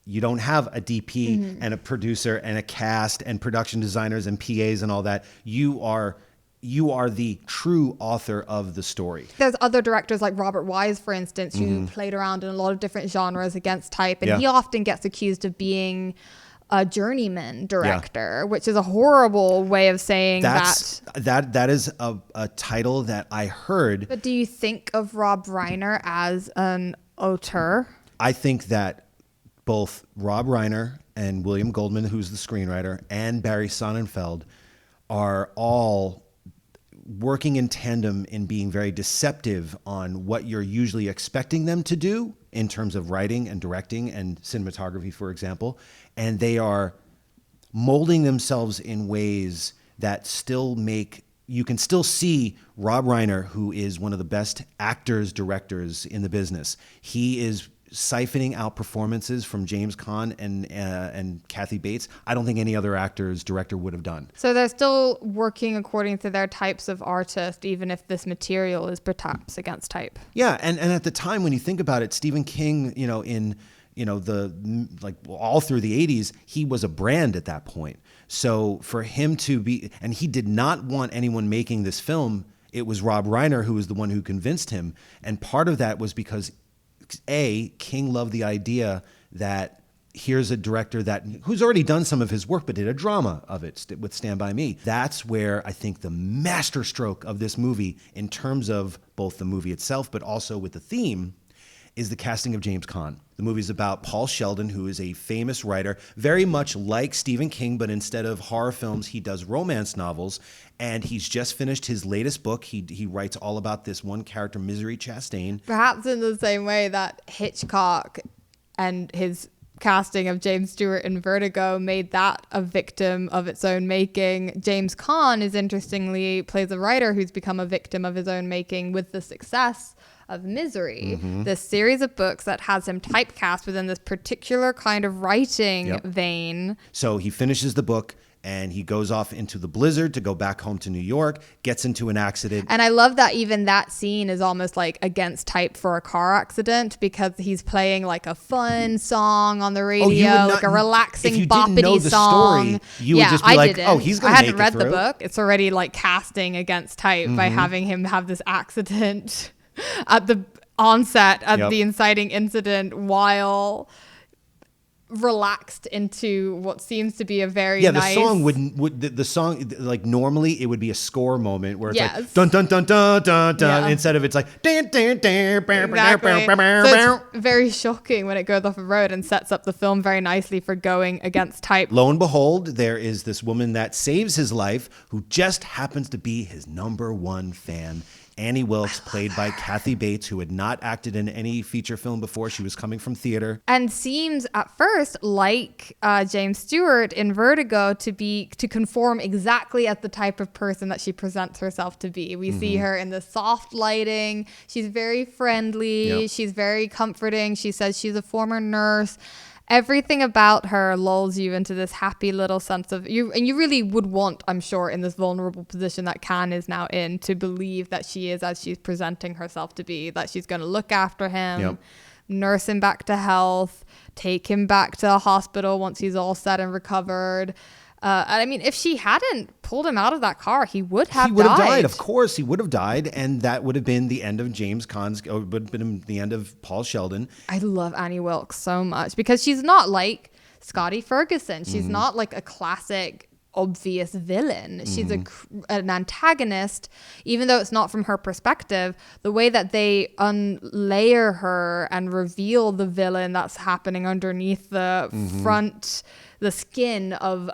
you don't have a DP and a producer and a cast and production designers and PAs and all that. You are the true author of the story. There's other directors like Robert Wise, for instance, who played around in a lot of different genres against type. And he often gets accused of being a journeyman director, which is a horrible way of saying that. That is a title that I heard. But do you think of Rob Reiner as an auteur? I think that both Rob Reiner and William Goldman, who's the screenwriter, and Barry Sonnenfeld are all working in tandem in being very deceptive on what you're usually expecting them to do in terms of writing and directing and cinematography, for example. And they are molding themselves in ways that still make, you can still see Rob Reiner, who is one of the best actors, directors in the business. He is siphoning out performances from James Caan and Kathy Bates. I don't think any other director would have done. So they're still working according to their types of artist, even if this material is perhaps against type. Yeah, and at the time when you think about it, Stephen King, all through the 80s, he was a brand at that point. So for him to be, and he did not want anyone making this film. It was Rob Reiner who was the one who convinced him, and part of that was because King loved the idea that here's a director who's already done some of his work, but did a drama of it with Stand By Me. That's where I think the masterstroke of this movie, in terms of both the movie itself, but also with the theme, is the casting of James Caan. The movie's about Paul Sheldon, who is a famous writer, very much like Stephen King, but instead of horror films, he does romance novels. And he's just finished his latest book. He writes all about this one character, Misery Chastain. Perhaps in the same way that Hitchcock and his casting of James Stewart in Vertigo made that a victim of its own making. James Caan is interestingly plays a writer who's become a victim of his own making with the success of Misery, this series of books that has him typecast within this particular kind of writing vein. So he finishes the book and he goes off into the blizzard to go back home to New York, gets into an accident. And I love that even that scene is almost like against type for a car accident, because he's playing like a fun song on the radio, like a relaxing boppity song. Story, you would just be like, didn't. oh, he's going to make it through. I hadn't read the book. It's already like casting against type by having him have this accident at the onset, at the inciting incident, while relaxed into what seems to be a very nice... the song would the song, like, normally it would be a score moment where it's like dun dun dun dun dun dun, instead of it's like dun dun dun. So it's very shocking when it goes off the road and sets up the film very nicely for going against type. Lo and behold, there is this woman that saves his life, who just happens to be his number one fan. Annie Wilkes, played by Kathy Bates, who had not acted in any feature film before. She was coming from theater. And seems at first like James Stewart in Vertigo to conform exactly as the type of person that she presents herself to be. We see her in the soft lighting. She's very friendly. She's very comforting. She says she's a former nurse. Everything about her lulls you into this happy little sense of you, and you really would want, I'm sure, in this vulnerable position that Can is now in, to believe that she is as she's presenting herself to be, that she's going to look after him, nurse him back to health, take him back to a hospital once he's all set and recovered. I mean, if she hadn't pulled him out of that car, he would have died. Of course, he would have died. And that would have been the end of James Caan's, would have been the end of Paul Sheldon. I love Annie Wilkes so much because she's not like Scotty Ferguson. She's not like a classic obvious villain. She's an antagonist, even though it's not from her perspective. The way that they unlayer her and reveal the villain that's happening underneath the front, the skin of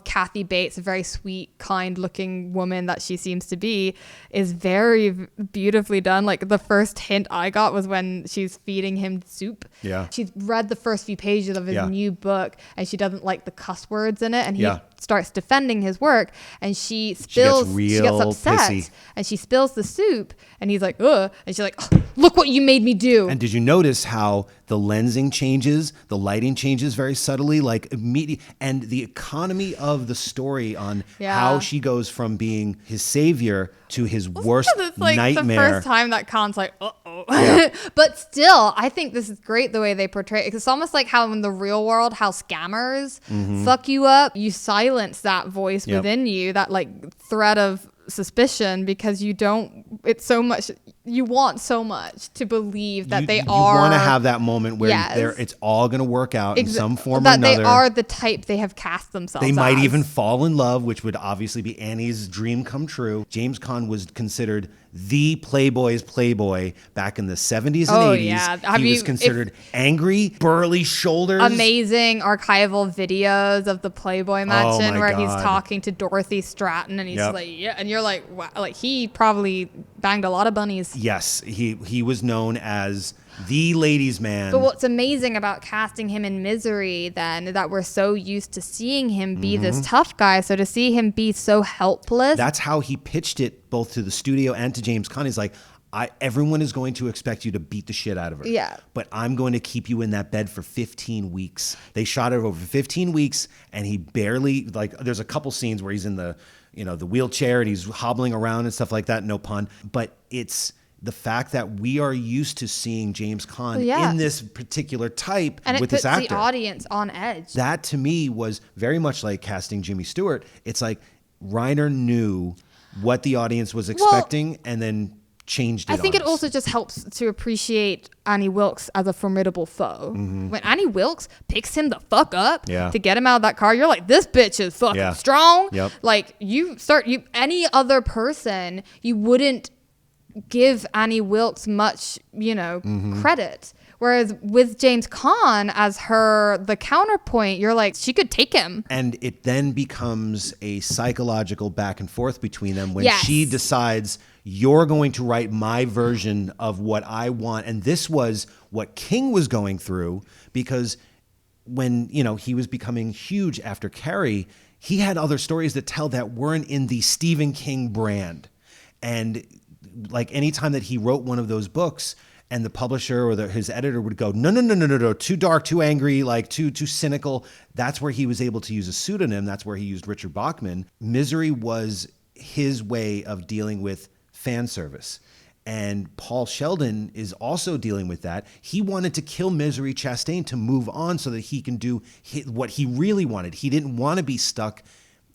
Kathy Bates, a very sweet, kind-looking woman that she seems to be, is very beautifully done. Like, the first hint I got was when she's feeding him soup. Yeah. She's read the first few pages of his new book, and she doesn't like the cuss words in it, and he starts defending his work, and she gets upset, pissy. And she spills the soup, and he's like, ugh, and she's like, oh, look what you made me do. And did you notice how the lensing changes, the lighting changes very subtly, like immediately, and the economy of the story on how she goes from being his savior to his worst it's like nightmare. The first time that Khan's like, uh-oh. But still, I think this is great the way they portray it. It's almost like how in the real world, how scammers fuck you up. You silence that voice within you, that like thread of suspicion, because you want so much to believe that you want to have that moment where it's all going to work out in some form or another. That they are the type they have cast themselves They might even fall in love, which would obviously be Annie's dream come true. James Caan was considered the Playboy's Playboy back in the 70s and 80s. Yeah. He was considered angry, burly shoulders. Amazing archival videos of the Playboy mansion where he's talking to Dorothy Stratton, and he's like, and you're like, wow, like he probably banged a lot of bunnies. Yes, he was known as the ladies' man. But what's amazing about casting him in Misery then, that we're so used to seeing him be this tough guy, so to see him be so helpless. That's how he pitched it both to the studio and to James Caan. He's like, everyone is going to expect you to beat the shit out of her. Yeah. But I'm going to keep you in that bed for 15 weeks. They shot it over 15 weeks, and he barely, like, there's a couple scenes where he's in the wheelchair and he's hobbling around and stuff like that, no pun. But it's the fact that we are used to seeing James Caan in this particular type with this actor. And it puts the audience on edge. That, to me, was very much like casting Jimmy Stewart. It's like Reiner knew what the audience was expecting and then changed it. I think on it us. also just helps to appreciate Annie Wilkes as a formidable foe. When Annie Wilkes picks him the fuck up to get him out of that car, you're like, this bitch is fucking strong. Yep. Like any other person, you wouldn't give Annie Wilkes much, credit. Whereas with James Caan as the counterpoint, you're like, she could take him. And it then becomes a psychological back and forth between them when Yes. she decides, you're going to write my version of what I want. And this was what King was going through, because when, he was becoming huge after Carrie, he had other stories to tell that weren't in the Stephen King brand. And like anytime that he wrote one of those books, and the publisher or his editor would go, no, too dark, too angry, like too cynical. That's where he was able to use a pseudonym. That's where he used Richard Bachman. Misery was his way of dealing with fan service. And Paul Sheldon is also dealing with that. He wanted to kill Misery Chastain to move on so that he can do what he really wanted. He didn't want to be stuck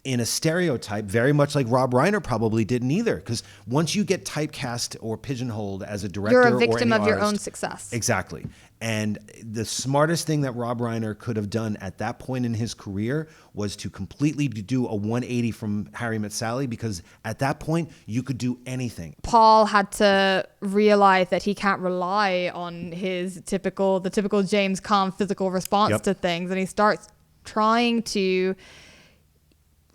in a stereotype, very much like Rob Reiner probably didn't either. Because once you get typecast or pigeonholed as a director, You're a victim or of your artist, own success. Exactly. And the smartest thing that Rob Reiner could have done at that point in his career was to completely do a 180 from Harry Met Sally, because at that point you could do anything. Paul had to realize that he can't rely on the typical James Caan physical response to things, and he starts trying to.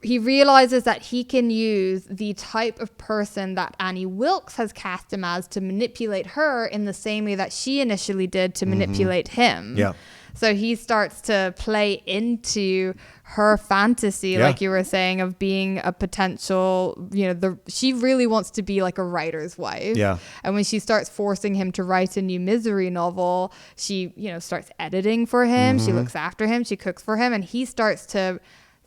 He realizes that he can use the type of person that Annie Wilkes has cast him as to manipulate her in the same way that she initially did to manipulate him. Yeah. So he starts to play into her fantasy, like you were saying, of being a potential, she really wants to be like a writer's wife. Yeah. And when she starts forcing him to write a new Misery novel, she, starts editing for him. She looks after him. She cooks for him. And he starts to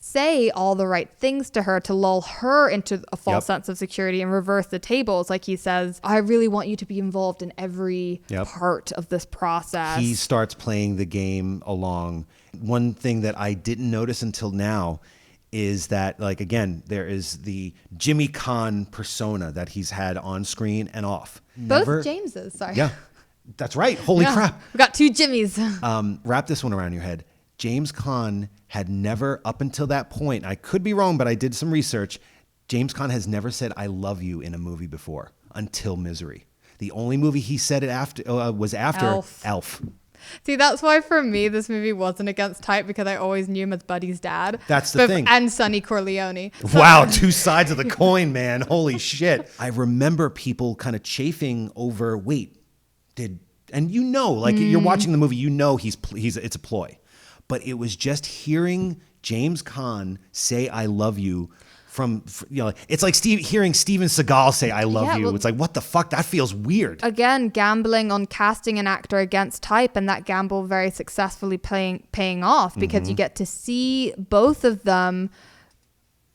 say all the right things to her to lull her into a false sense of security and reverse the tables. Like he says, I really want you to be involved in every part of this process. He starts playing the game along. One thing that I didn't notice until now is that, like, again, there is the Jimmy Caan persona that he's had on screen and off. Both Jameses, sorry. Yeah, that's right. Holy crap. We got two Jimmys. Wrap this one around your head. James Caan had never, up until that point, I could be wrong, but I did some research. James Caan has never said "I love you" in a movie before until Misery. The only movie he said it after was after Elf. See, that's why for me this movie wasn't against type, because I always knew him as Buddy's dad. That's the thing. And Sonny Corleone. Wow, two sides of the coin, man. Holy shit. I remember people kind of chafing over, and you're watching the movie, it's a ploy. But it was just hearing James Caan say "I love you" it's like hearing Steven Seagal say "I love you." It's like, what the fuck? That feels weird. Again, gambling on casting an actor against type, and that gamble very successfully paying off, because you get to see both of them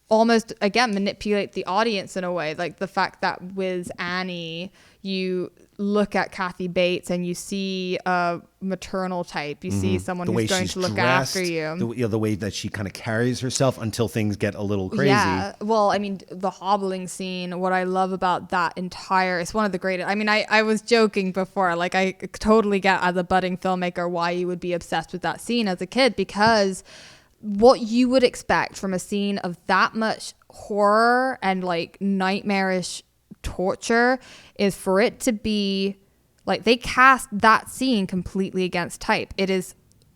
almost, again, manipulate the audience in a way. Like the fact that with Annie, you look at Kathy Bates and you see a maternal type. You see someone who's going to look after you. The way that she kind of carries herself until things get a little crazy. Yeah. Well, I mean, the hobbling scene, what I love about that it's one of the greatest. I mean, I was joking before, like I totally get as a budding filmmaker why you would be obsessed with that scene as a kid, because what you would expect from a scene of that much horror and like nightmarish torture is for it to be like, they cast that scene completely against type. It is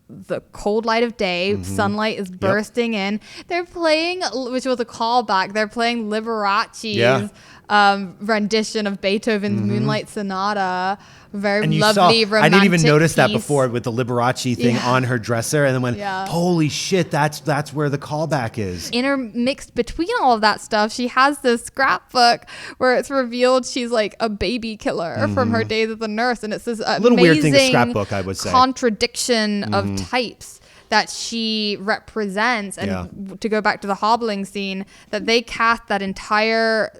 the cold light of day, sunlight is bursting in. They're playing, which was a callback, they're playing Liberace's rendition of Beethoven's Moonlight Sonata. Very lovely, romantic I didn't even notice that piece. Before, with the Liberace thing on her dresser, and then went, holy shit, that's where the callback is. Intermixed between all of that stuff, she has this scrapbook where it's revealed she's like a baby killer from her days as a nurse, and it's this little weird thing, a scrapbook, I would say. Contradiction of types that she represents. And to go back to the hobbling scene, that they cast that entire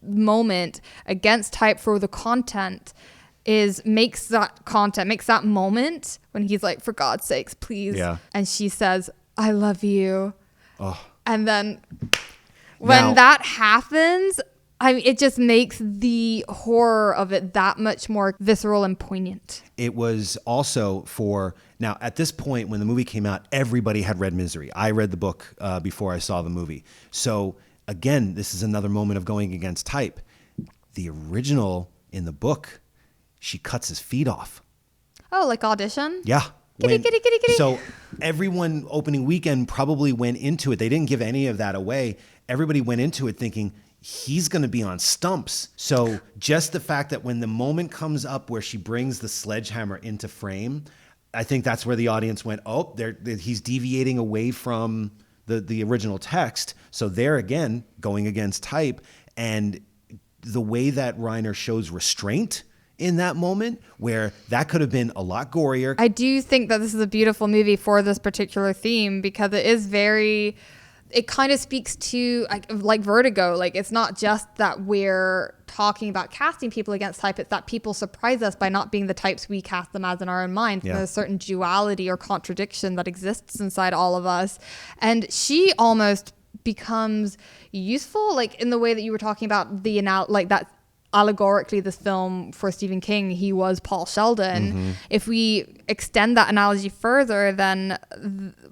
moment against type for the content makes that moment when he's like, for God's sakes, please. And she says, I love you. And then when that happens, I mean, it just makes the horror of it that much more visceral and poignant. It was also now at this point when the movie came out, everybody had read Misery. I read the book before I saw the movie. So again, this is another moment of going against type. The original in the book, she cuts his feet off. Oh, like Audition? Yeah. Kitty. So everyone opening weekend probably went into it. They didn't give any of that away. Everybody went into it thinking he's going to be on stumps. So just the fact that when the moment comes up where she brings the sledgehammer into frame, I think that's where the audience went, oh, he's deviating away from the original text. So they're again going against type. And the way that Reiner shows restraint in that moment, where that could have been a lot gorier. I do think that this is a beautiful movie for this particular theme because it kind of speaks to like Vertigo. Like, it's not just that we're talking about casting people against type, it's that people surprise us by not being the types we cast them as in our own minds. Yeah. There's a certain duality or contradiction that exists inside all of us. And she almost becomes useful, like in the way that you were talking about that allegorically this film for Stephen King, he was Paul Sheldon. Mm-hmm. If we extend that analogy further, then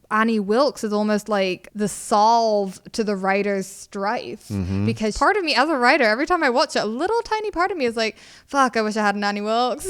Annie Wilkes is almost like the solve to the writer's strife. Mm-hmm. Because part of me as a writer, every time I watch it, a little tiny part of me is like, fuck, I wish I had an Annie Wilkes.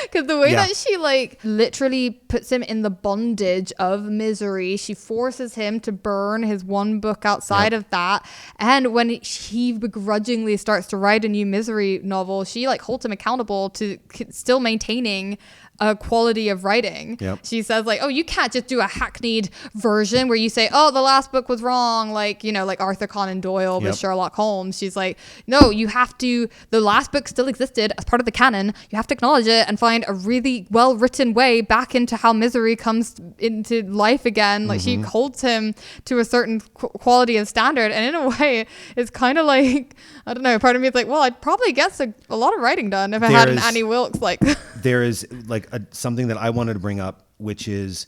Because the way that she like literally puts him in the bondage of misery, she forces him to burn his one book outside of that. And when he begrudgingly starts to write a new Misery novel, she like holds him accountable to still maintaining a quality of writing. Yep. She says like, oh, you can't just do a hackneyed version where you say, oh, the last book was wrong, like, you know, like Arthur Conan Doyle with Sherlock Holmes. She's like, no, you have to, the last book still existed as part of the canon. You have to acknowledge it and find a really well written way back into how misery comes into life again. Like she holds him to a certain quality of standard, and in a way it's kind of like, I don't know, part of me is like, well, I'd probably get a lot of writing done if I had an Annie Wilkes. Like there is like something that I wanted to bring up, which is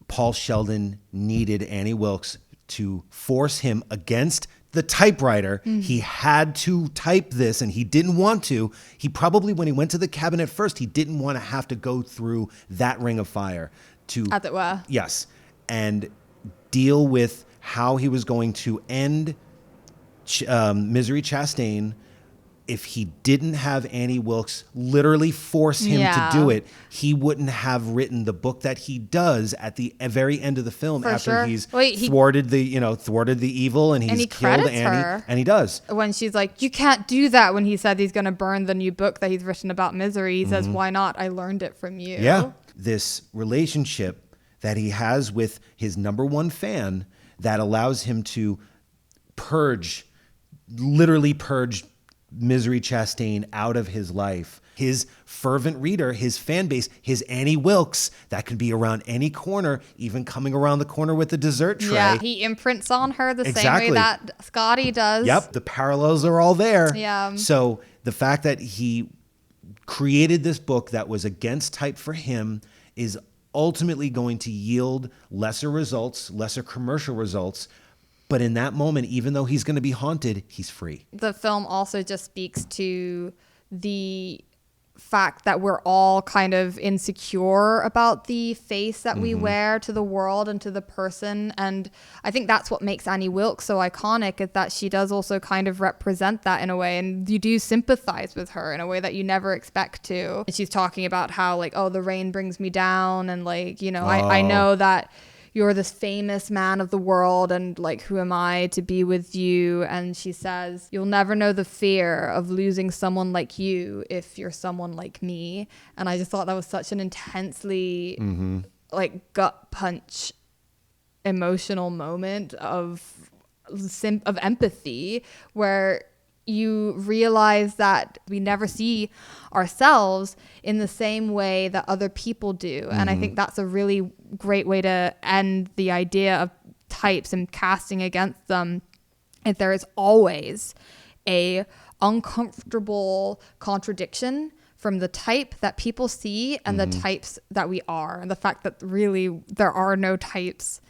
Paul Sheldon needed Annie Wilkes to force him against the typewriter. He had to type this and he didn't want to. He probably, when he went to the cabinet first, he didn't want to have to go through that ring of fire to, as it were. Yes. And deal with how he was going to end Misery Chastain. If he didn't have Annie Wilkes literally force him to do it, he wouldn't have written the book that he does at the very end of the film. After he's thwarted the evil and he's killed Annie, and he does. When she's like, you can't do that, when he said he's going to burn the new book that he's written about misery, he says, why not? I learned it from you. Yeah. This relationship that he has with his number one fan that allows him to literally purge Misery Chastain out of his life. His fervent reader, his fan base, his Annie Wilkes, that could be around any corner, even coming around the corner with the dessert tray. Yeah, he imprints on her the same way that Scotty does. Yep, the parallels are all there. Yeah. So the fact that he created this book that was against type for him is ultimately going to yield lesser results, lesser commercial results. But in that moment, even though he's going to be haunted, he's free. The film also just speaks to the fact that we're all kind of insecure about the face that we wear to the world and to the person. And I think that's what makes Annie Wilkes so iconic, is that she does also kind of represent that in a way. And you do sympathize with her in a way that you never expect to. And she's talking about how like, oh, the rain brings me down. And like, you know, I know that you're this famous man of the world, and like, who am I to be with you? And she says, you'll never know the fear of losing someone like you if you're someone like me. And I just thought that was such an intensely like gut punch emotional moment of empathy, where you realize that we never see ourselves in the same way that other people do. And I think that's a really great way to end the idea of types and casting against them. If there is always a uncomfortable contradiction from the type that people see and the types that we are, and the fact that really there are no types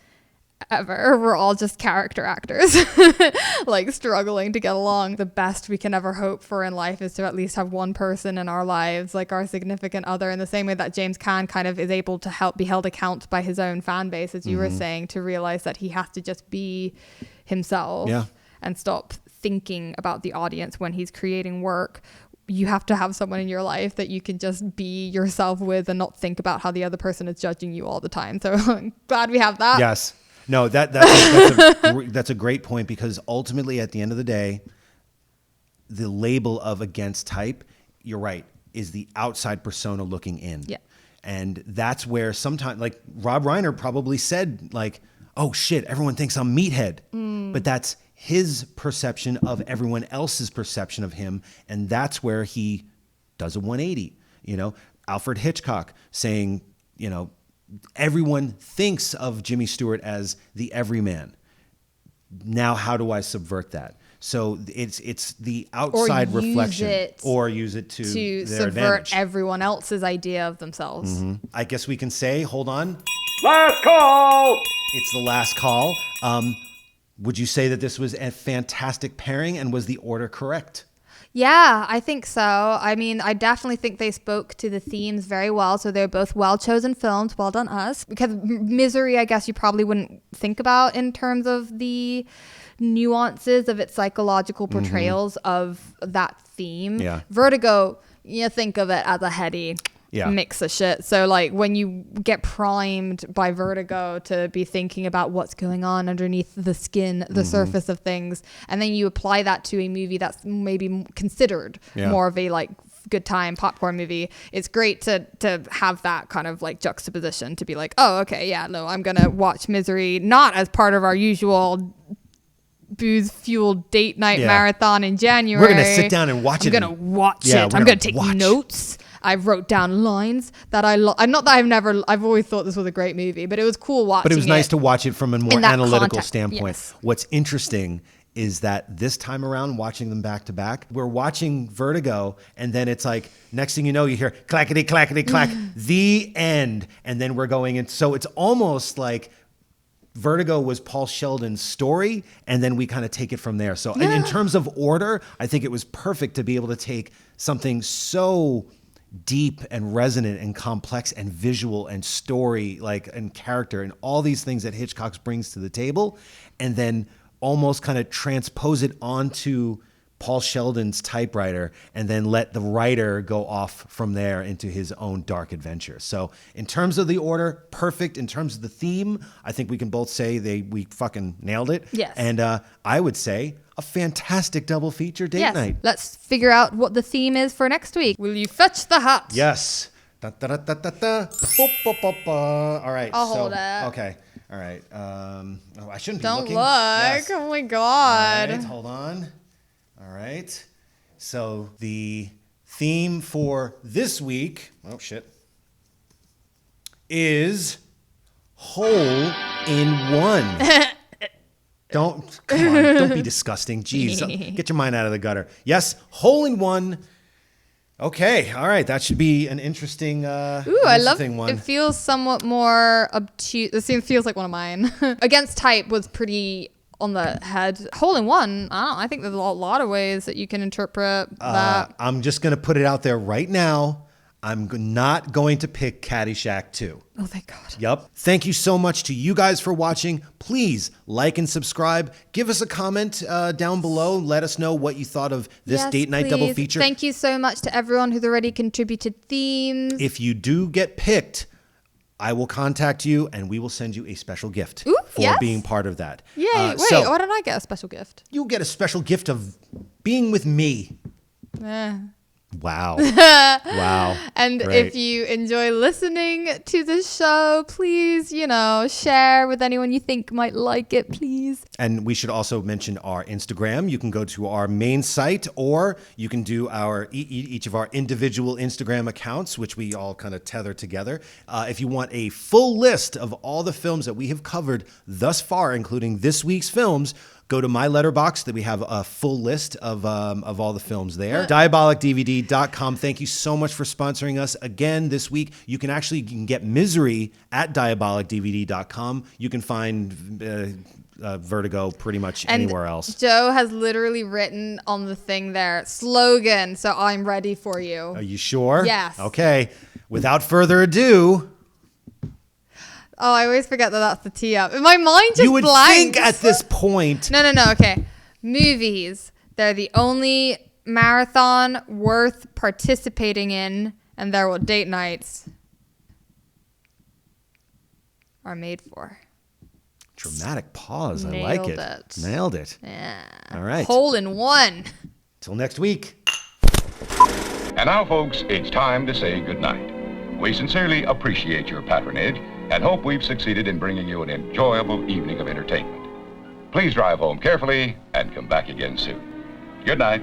ever. We're all just character actors, like struggling to get along. The best we can ever hope for in life is to at least have one person in our lives, like our significant other, in the same way that James Caan kind of is able to be held account by his own fan base, as you were saying, to realize that he has to just be himself and stop thinking about the audience when he's creating work. You have to have someone in your life that you can just be yourself with and not think about how the other person is judging you all the time. So I'm glad we have that. Yes. No, that's a great point, because ultimately at the end of the day, the label of against type, you're right, is the outside persona looking in. Yeah. And that's where sometimes, like Rob Reiner probably said, like, oh shit, everyone thinks I'm meathead. But that's his perception of everyone else's perception of him. And that's where he does a 180. You know, Alfred Hitchcock saying, you know, everyone thinks of Jimmy Stewart as the everyman. Now, how do I subvert that? So it's the outside reflection, or use it to their subvert advantage. everyone else's idea of themselves. I guess we can say, hold on, Last call! it's the last call. Would you say that this was a fantastic pairing, and was the order correct? Yeah, I think so. I mean, I definitely think they spoke to the themes very well. So they're both well-chosen films. Well done, us. Because Misery, I guess you probably wouldn't think about in terms of the nuances of its psychological portrayals of that theme. Yeah. Vertigo, you think of it as a heady mix of shit. So like when you get primed by Vertigo to be thinking about what's going on underneath the skin, the surface of things, and then you apply that to a movie that's maybe considered more of a like good time popcorn movie, it's great to have that kind of like juxtaposition, to be like, oh, okay, yeah, no, I'm gonna watch Misery not as part of our usual booze-fueled date night marathon in January. We're gonna sit down and watch it. I'm gonna watch it. I'm gonna take notes. I wrote down lines that I've always thought this was a great movie, but it was cool watching it. But it was nice to watch it from a more analytical standpoint. Yes. What's interesting is that this time around, watching them back to back, we're watching Vertigo, and then it's like, next thing you know, you hear clackety, clackety, clack, the end. And then we're going in. So it's almost like Vertigo was Paul Sheldon's story, and then we kind of take it from there. So in terms of order, I think it was perfect to be able to take something so deep and resonant and complex and visual and story, like, and character and all these things that Hitchcock brings to the table, and then almost kind of transpose it onto Paul Sheldon's typewriter, and then let the writer go off from there into his own dark adventure. So in terms of the order, perfect. In terms of the theme, I think we can both say we fucking nailed it. Yes. And I would say a fantastic double feature date night. Let's figure out what the theme is for next week. Will you fetch the hat? Yes. Da, da, da, da, da, da. Boop, boop, boop, all right. I'll hold it. Okay. All right. I shouldn't be Don't looking. look. Yes. Oh my God. All right, hold on. All right. So the theme for this week, oh shit, is hole in one. Come on, don't be disgusting. Jeez, get your mind out of the gutter. Yes, hole in one. Okay, all right, that should be an interesting I love one. It feels somewhat more obtuse. This feels like one of mine. Against Type was pretty on the head. Hole in one, I think there's a lot of ways that you can interpret that. I'm just going to put it out there right now. I'm not going to pick Caddyshack 2. Oh, thank God. Yep. Thank you so much to you guys for watching. Please like and subscribe. Give us a comment down below. Let us know what you thought of this date night double feature. Thank you so much to everyone who's already contributed themes. If you do get picked, I will contact you and we will send you a special gift for being part of that. Yay. Wait, why don't I get a special gift? You'll get a special gift of being with me. Wow. Wow. And if you enjoy listening to the show, please, share with anyone you think might like it, please. And we should also mention our Instagram. You can go to our main site, or you can do our each of our individual Instagram accounts, which we all kind of tether together. If you want a full list of all the films that we have covered thus far, including this week's films, go to my letterbox that we have a full list of all the films there. DiabolikDVD.com. Thank you so much for sponsoring us. Again, this week, you can get Misery at DiabolikDVD.com. You can find Vertigo pretty much anywhere else. Joe has literally written on the thing there, slogan, so I'm ready for you. Are you sure? Yes. Okay. Without further ado. Oh, I always forget that that's the tee up. My mind just You would blanks. think at this point. No, okay. Movies. They're the only marathon worth participating in, and they're what date nights are made for. Dramatic pause. I Nailed like it. it. Nailed it. Yeah. All right. Hole in one. Till next week. And now, folks, it's time to say goodnight. We sincerely appreciate your patronage and hope we've succeeded in bringing you an enjoyable evening of entertainment. Please drive home carefully and come back again soon. Good night.